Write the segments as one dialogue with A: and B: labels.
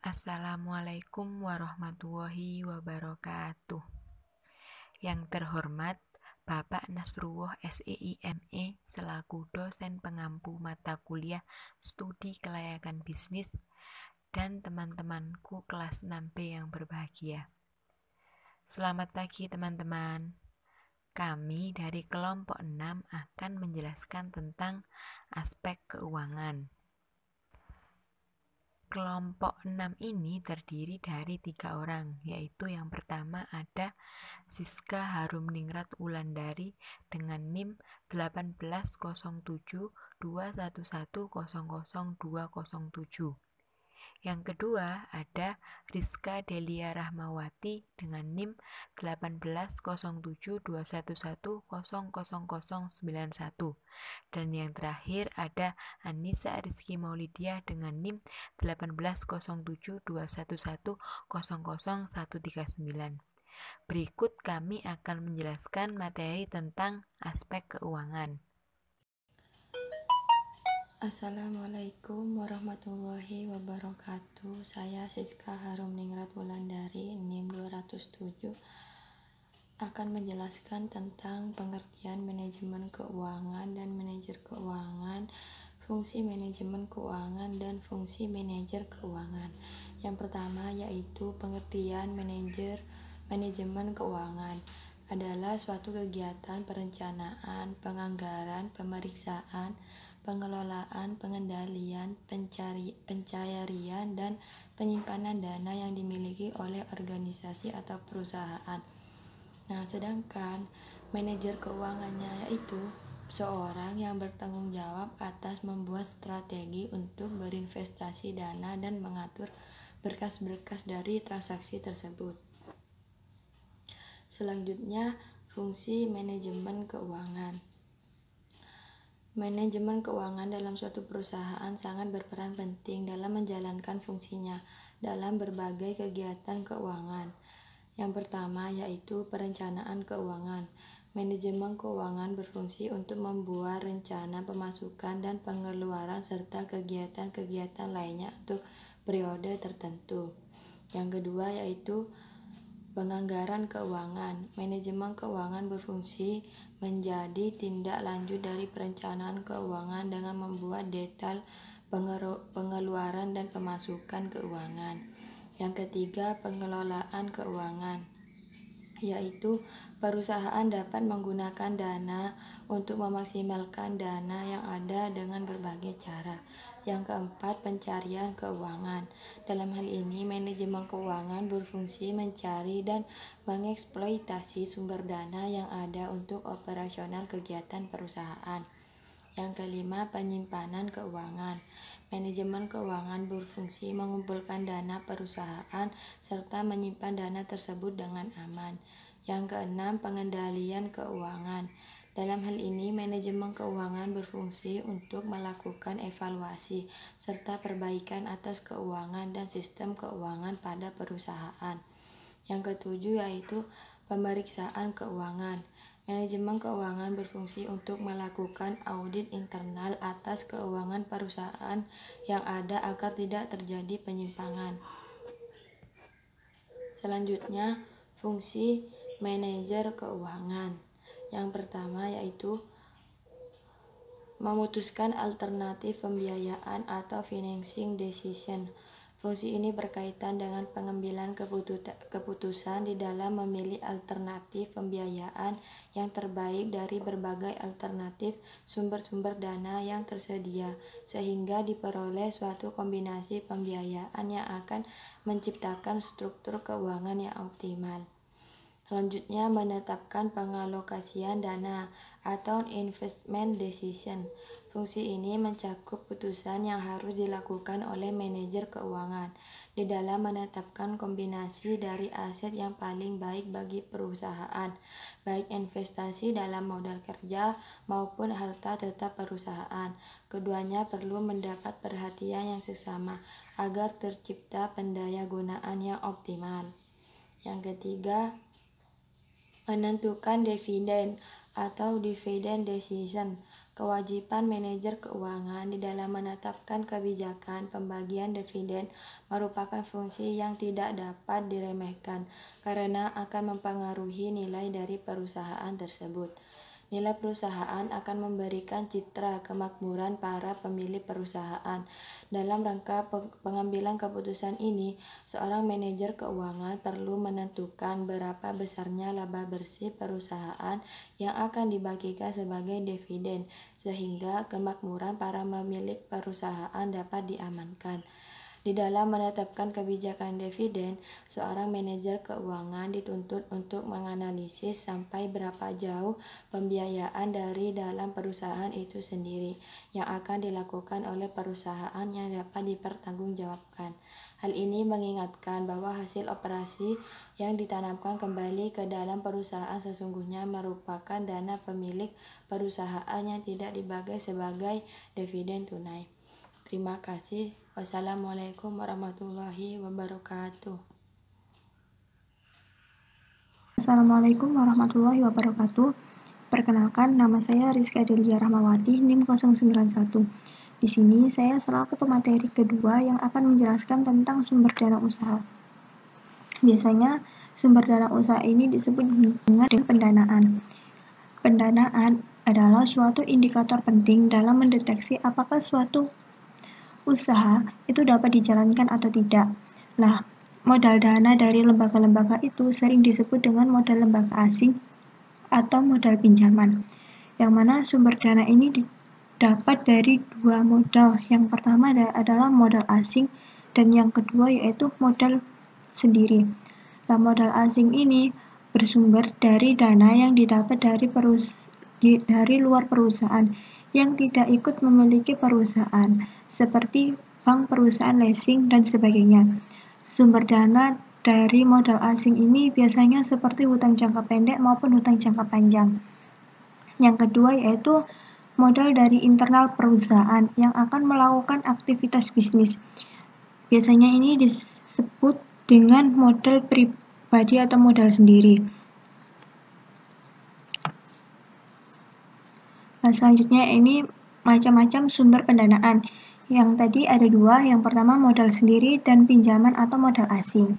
A: Assalamualaikum warahmatullahi wabarakatuh. Yang terhormat Bapak Nasrullah SEIME selaku dosen pengampu mata kuliah studi kelayakan bisnis dan teman-temanku kelas 6B yang berbahagia. Selamat pagi teman-teman. Kami dari kelompok 6 akan menjelaskan tentang aspek keuangan. Kelompok 6 ini terdiri dari 3 orang, yaitu yang pertama ada Siska Harumningrat Wulandari dengan NIM 1807211000207. Yang kedua ada Rizka Delia Rahmawati dengan NIM 1807211000091. Dan yang terakhir ada Anissa Rizky Maulidiah dengan NIM 1807211000139. Berikut kami akan menjelaskan materi tentang aspek keuangan.
B: Assalamualaikum warahmatullahi wabarakatuh. Saya Siska Harumningrat Wulandari, NIM 207, akan menjelaskan tentang pengertian manajemen keuangan dan manajer keuangan, fungsi manajemen keuangan dan fungsi manajer keuangan. Yang pertama yaitu pengertian manajemen keuangan adalah suatu kegiatan perencanaan, penganggaran, pemeriksaan, pengelolaan, pengendalian, pencairan, dan penyimpanan dana yang dimiliki oleh organisasi atau perusahaan. Nah, sedangkan manajer keuangannya yaitu seorang yang bertanggung jawab atas membuat strategi untuk berinvestasi dana dan mengatur berkas-berkas dari transaksi tersebut. Selanjutnya, fungsi manajemen keuangan. Manajemen keuangan dalam suatu perusahaan sangat berperan penting dalam menjalankan fungsinya dalam berbagai kegiatan keuangan. Yang pertama yaitu perencanaan keuangan. Manajemen keuangan berfungsi untuk membuat rencana pemasukan dan pengeluaran serta kegiatan-kegiatan lainnya untuk periode tertentu. Yang kedua yaitu penganggaran keuangan. Manajemen keuangan berfungsi menjadi tindak lanjut dari perencanaan keuangan dengan membuat detail pengeluaran dan pemasukan keuangan. Yang ketiga, pengelolaan keuangan, yaitu perusahaan dapat menggunakan dana untuk memaksimalkan dana yang ada dengan berbagai cara. Yang keempat, pencarian keuangan. Dalam hal ini, manajemen keuangan berfungsi mencari dan mengeksploitasi sumber dana yang ada untuk operasional kegiatan perusahaan. Yang kelima, penyimpanan keuangan. Manajemen keuangan berfungsi mengumpulkan dana perusahaan serta menyimpan dana tersebut dengan aman. Yang keenam, pengendalian keuangan. Dalam hal ini, manajemen keuangan berfungsi untuk melakukan evaluasi serta perbaikan atas keuangan dan sistem keuangan pada perusahaan. Yang ketujuh yaitu pemeriksaan keuangan. Manajemen keuangan berfungsi untuk melakukan audit internal atas keuangan perusahaan yang ada agar tidak terjadi penyimpangan. Selanjutnya, fungsi manajer keuangan. Yang pertama yaitu memutuskan alternatif pembiayaan atau financing decision. Fungsi ini berkaitan dengan pengambilan keputusan di dalam memilih alternatif pembiayaan yang terbaik dari berbagai alternatif sumber-sumber dana yang tersedia, sehingga diperoleh suatu kombinasi pembiayaan yang akan menciptakan struktur keuangan yang optimal. Selanjutnya, menetapkan pengalokasian dana atau investment decision. Fungsi ini mencakup putusan yang harus dilakukan oleh manajer keuangan di dalam menetapkan kombinasi dari aset yang paling baik bagi perusahaan, baik investasi dalam modal kerja maupun harta tetap perusahaan. Keduanya perlu mendapat perhatian yang seksama agar tercipta pendayagunaan yang optimal. Yang ketiga, menentukan dividen atau dividend decision. Kewajiban manajer keuangan di dalam menetapkan kebijakan pembagian dividen merupakan fungsi yang tidak dapat diremehkan karena akan mempengaruhi nilai dari perusahaan tersebut. Nilai perusahaan akan memberikan citra kemakmuran para pemilik perusahaan. Dalam rangka pengambilan keputusan ini, seorang manajer keuangan perlu menentukan berapa besarnya laba bersih perusahaan yang akan dibagikan sebagai dividen, sehingga kemakmuran para pemilik perusahaan dapat diamankan. Di dalam menetapkan kebijakan dividen, seorang manajer keuangan dituntut untuk menganalisis sampai berapa jauh pembiayaan dari dalam perusahaan itu sendiri yang akan dilakukan oleh perusahaan yang dapat dipertanggungjawabkan. Hal ini mengingatkan bahwa hasil operasi yang ditanamkan kembali ke dalam perusahaan sesungguhnya merupakan dana pemilik perusahaan yang tidak dibagi sebagai dividen tunai. Terima kasih. Wassalamualaikum warahmatullahi wabarakatuh.
C: Assalamualaikum warahmatullahi wabarakatuh. Perkenalkan, nama saya Rizky Adelia Rahmawati, NIM 091. Di sini saya selaku pemateri kedua yang akan menjelaskan tentang sumber dana usaha. Biasanya sumber dana usaha ini disebut dengan pendanaan. Pendanaan adalah suatu indikator penting dalam mendeteksi apakah suatu usaha itu dapat dijalankan atau tidak. Nah, modal dana dari lembaga-lembaga itu sering disebut dengan modal lembaga asing atau modal pinjaman, yang mana sumber dana ini didapat dari dua modal. Yang pertama adalah modal asing dan yang kedua yaitu modal sendiri. Nah, modal asing ini bersumber dari dana yang didapat dari luar perusahaan yang tidak ikut memiliki perusahaan, seperti bank, perusahaan leasing, dan sebagainya. Sumber dana dari modal asing ini biasanya seperti hutang jangka pendek maupun hutang jangka panjang. Yang kedua yaitu modal dari internal perusahaan yang akan melakukan aktivitas bisnis. Biasanya ini disebut dengan modal pribadi atau modal sendiri. Nah, selanjutnya ini macam-macam sumber pendanaan. Yang tadi ada dua, yang pertama modal sendiri dan pinjaman atau modal asing.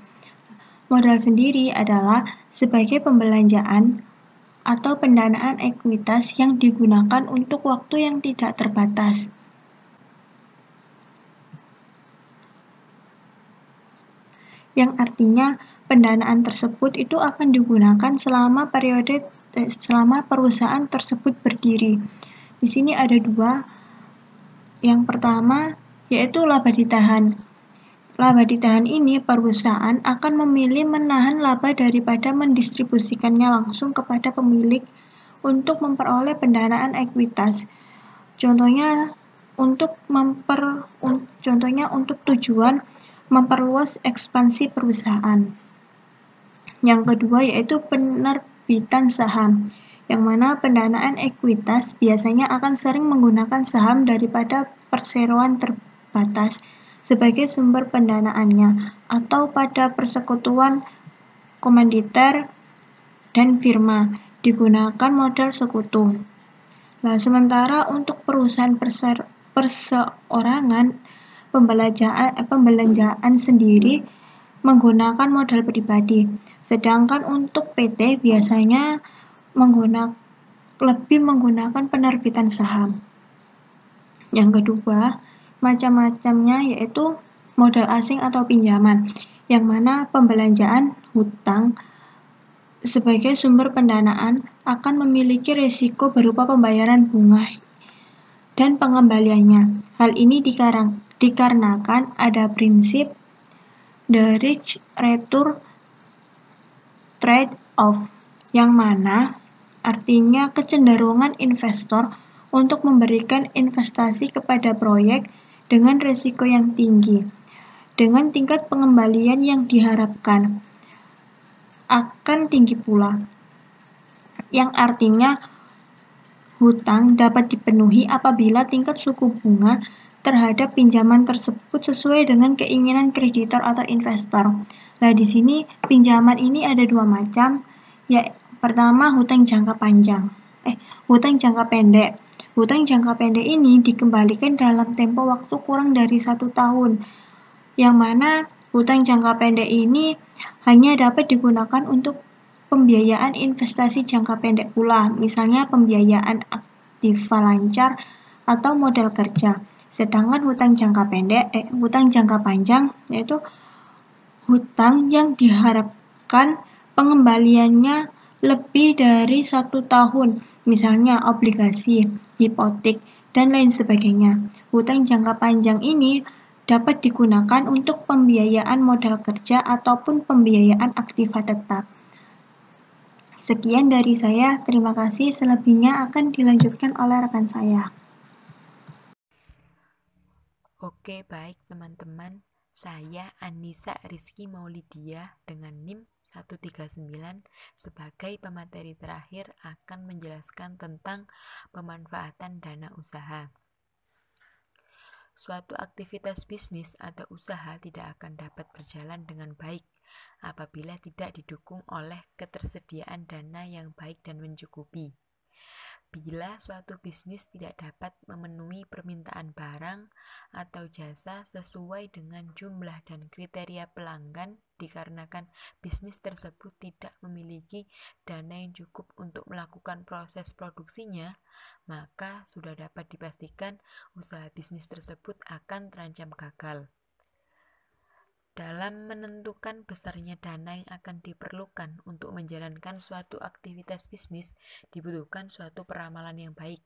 C: Modal sendiri adalah sebagai pembelanjaan atau pendanaan ekuitas yang digunakan untuk waktu yang tidak terbatas. Yang artinya pendanaan tersebut itu akan digunakan selama perusahaan tersebut berdiri. Di sini ada dua. Yang pertama yaitu laba ditahan. Laba ditahan ini perusahaan akan memilih menahan laba daripada mendistribusikannya langsung kepada pemilik untuk memperoleh pendanaan ekuitas. Contohnya untuk tujuan memperluas ekspansi perusahaan. Yang kedua yaitu penerbitan saham, yang mana pendanaan ekuitas biasanya akan sering menggunakan saham daripada perseroan terbatas sebagai sumber pendanaannya, atau pada persekutuan komanditer dan firma digunakan modal sekutu. Nah, sementara untuk perusahaan perseorangan pembelanjaan sendiri menggunakan modal pribadi. Sedangkan untuk PT biasanya lebih menggunakan penerbitan saham. Yang kedua, macam-macamnya yaitu modal asing atau pinjaman, yang mana pembelanjaan hutang sebagai sumber pendanaan akan memiliki risiko berupa pembayaran bunga dan pengembaliannya. Hal ini dikarenakan ada prinsip the risk return trade-off, yang mana artinya kecenderungan investor untuk memberikan investasi kepada proyek dengan risiko yang tinggi, dengan tingkat pengembalian yang diharapkan akan tinggi pula, yang artinya hutang dapat dipenuhi apabila tingkat suku bunga terhadap pinjaman tersebut sesuai dengan keinginan kreditor atau investor. Nah, di sini pinjaman ini ada dua macam, ya. Pertama, hutang jangka pendek. Hutang jangka pendek ini dikembalikan dalam tempo waktu kurang dari 1 tahun, yang mana hutang jangka pendek ini hanya dapat digunakan untuk pembiayaan investasi jangka pendek pula, misalnya pembiayaan aktiva lancar atau modal kerja. Sedangkan hutang jangka panjang yaitu hutang yang diharapkan pengembaliannya lebih dari 1 tahun, misalnya obligasi, hipotek, dan lain sebagainya. Hutang jangka panjang ini dapat digunakan untuk pembiayaan modal kerja ataupun pembiayaan aktiva tetap. Sekian dari saya, terima kasih. Selebihnya akan dilanjutkan oleh rekan saya.
A: Oke, baik teman-teman. Saya Anissa Rizky Maulidia dengan NIM 139 sebagai pemateri terakhir akan menjelaskan tentang pemanfaatan dana usaha. Suatu aktivitas bisnis atau usaha tidak akan dapat berjalan dengan baik apabila tidak didukung oleh ketersediaan dana yang baik dan mencukupi. Bila suatu bisnis tidak dapat memenuhi permintaan barang atau jasa sesuai dengan jumlah dan kriteria pelanggan dikarenakan bisnis tersebut tidak memiliki dana yang cukup untuk melakukan proses produksinya, maka sudah dapat dipastikan usaha bisnis tersebut akan terancam gagal. Dalam menentukan besarnya dana yang akan diperlukan untuk menjalankan suatu aktivitas bisnis, dibutuhkan suatu peramalan yang baik.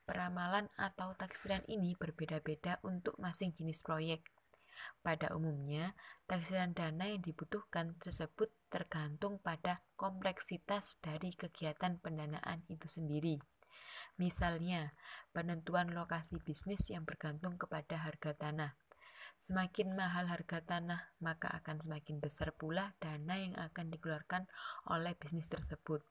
A: Peramalan atau taksiran ini berbeda-beda untuk masing jenis proyek. Pada umumnya, taksiran dana yang dibutuhkan tersebut tergantung pada kompleksitas dari kegiatan pendanaan itu sendiri. Misalnya, penentuan lokasi bisnis yang bergantung kepada harga tanah. Semakin mahal harga tanah, maka akan semakin besar pula dana yang akan dikeluarkan oleh bisnis tersebut.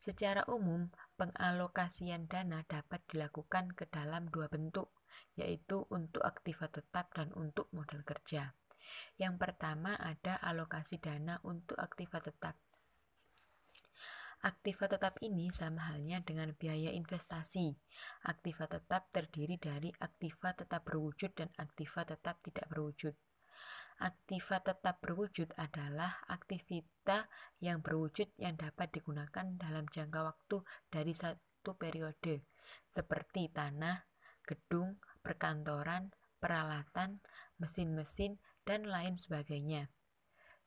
A: Secara umum, pengalokasian dana dapat dilakukan ke dalam 2 bentuk, yaitu untuk aktiva tetap dan untuk modal kerja. Yang pertama ada alokasi dana untuk aktiva tetap. Aktiva tetap ini sama halnya dengan biaya investasi. Aktiva tetap terdiri dari aktiva tetap berwujud dan aktiva tetap tidak berwujud. Aktiva tetap berwujud adalah aktivita yang berwujud yang dapat digunakan dalam jangka waktu dari satu periode, seperti tanah, gedung, perkantoran, peralatan, mesin-mesin, dan lain sebagainya.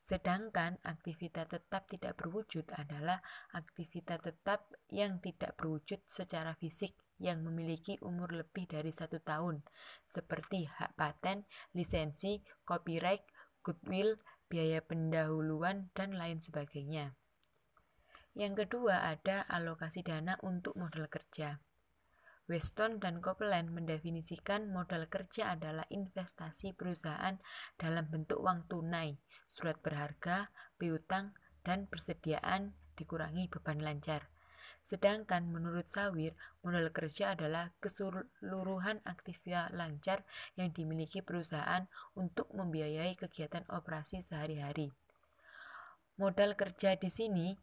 A: Sedangkan aktivita tetap tidak berwujud adalah aktivita tetap yang tidak berwujud secara fisik yang memiliki umur lebih dari 1 tahun, seperti hak paten, lisensi, copyright, goodwill, biaya pendahuluan, dan lain sebagainya. Yang kedua ada alokasi dana untuk modal kerja. Weston dan Copeland mendefinisikan modal kerja adalah investasi perusahaan dalam bentuk uang tunai, surat berharga, piutang, dan persediaan dikurangi beban lancar. Sedangkan menurut Sawir, modal kerja adalah keseluruhan aktiva lancar yang dimiliki perusahaan untuk membiayai kegiatan operasi sehari-hari. Modal kerja di sini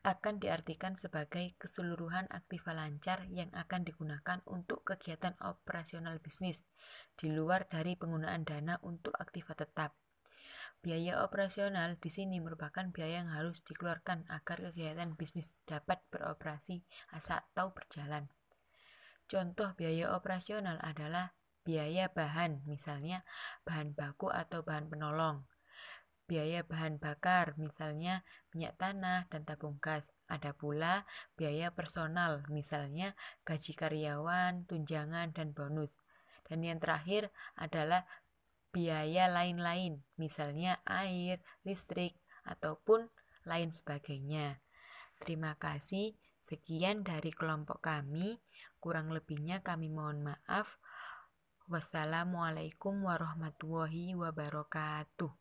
A: akan diartikan sebagai keseluruhan aktiva lancar yang akan digunakan untuk kegiatan operasional bisnis, di luar dari penggunaan dana untuk aktiva tetap. Biaya operasional di sini merupakan biaya yang harus dikeluarkan agar kegiatan bisnis dapat beroperasi atau berjalan. Contoh biaya operasional adalah biaya bahan, misalnya bahan baku atau bahan penolong. Biaya bahan bakar, misalnya minyak tanah dan tabung gas. Ada pula biaya personal, misalnya gaji karyawan, tunjangan, dan bonus. Dan yang terakhir adalah biaya lain-lain, misalnya air, listrik, ataupun lain sebagainya. Terima kasih. Sekian dari kelompok kami. Kurang lebihnya kami mohon maaf. Wassalamualaikum warahmatullahi wabarakatuh.